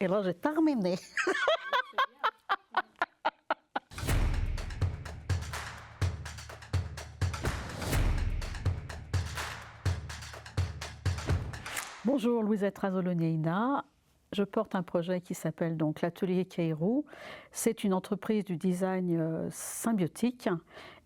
Et là, j'ai terminé. Bonjour, Louisette Razzoloni-Eina. Je porte un projet qui s'appelle donc l'Atelier Keiru. C'est une entreprise du design symbiotique.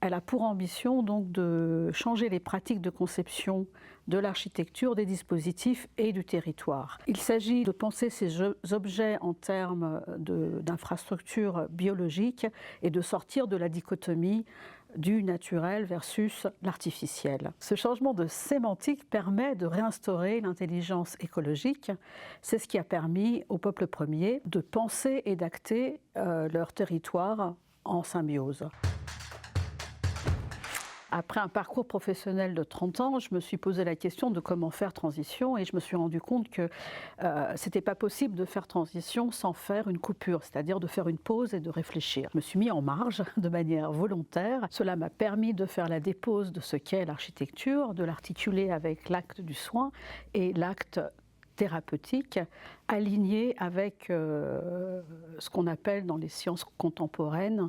Elle a pour ambition donc de changer les pratiques de conception de l'architecture, des dispositifs et du territoire. Il s'agit de penser ces objets en termes d'infrastructures biologiques et de sortir de la dichotomie du naturel versus l'artificiel. Ce changement de sémantique permet de réinstaurer l'intelligence écologique. C'est ce qui a permis au peuple premier de penser et d'acter leur territoire en symbiose. Après un parcours professionnel de 30 ans, je me suis posé la question de comment faire transition et je me suis rendu compte que c'était pas possible de faire transition sans faire une coupure, c'est-à-dire de faire une pause et de réfléchir. Je me suis mis en marge de manière volontaire. Cela m'a permis de faire la dépose de ce qu'est l'architecture, de l'articuler avec l'acte du soin et l'acte thérapeutique, aligné avec ce qu'on appelle dans les sciences contemporaines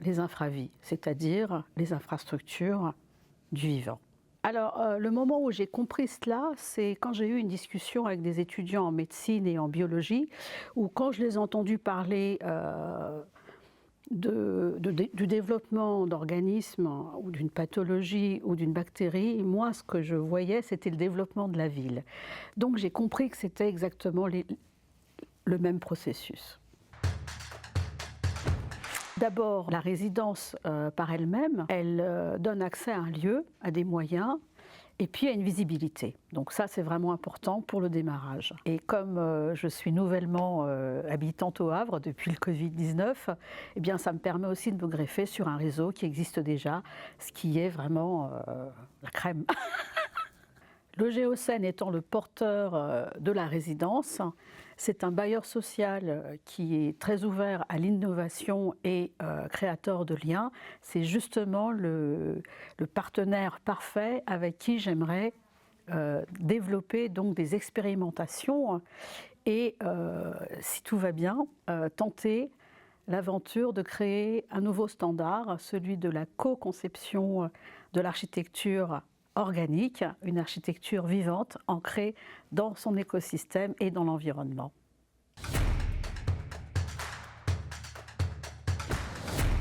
les infravies, c'est-à-dire les infrastructures du vivant. Alors, le moment où j'ai compris cela, c'est quand j'ai eu une discussion avec des étudiants en médecine et en biologie, où quand je les ai entendus parler du développement d'organismes ou d'une pathologie ou d'une bactérie, moi, ce que je voyais, c'était le développement de la ville. Donc, j'ai compris que c'était exactement le même processus. D'abord, la résidence par elle-même, elle donne accès à un lieu, à des moyens, et puis à une visibilité. Donc ça, c'est vraiment important pour le démarrage. Et comme je suis nouvellement habitante au Havre depuis le Covid-19, eh bien, ça me permet aussi de me greffer sur un réseau qui existe déjà, ce qui est vraiment la crème. Le Géocène étant le porteur de la résidence, c'est un bailleur social qui est très ouvert à l'innovation et créateur de liens. C'est justement le partenaire parfait avec qui j'aimerais développer donc des expérimentations et, si tout va bien, tenter l'aventure de créer un nouveau standard, celui de la co-conception de l'architecture organique, une architecture vivante, ancrée dans son écosystème et dans l'environnement.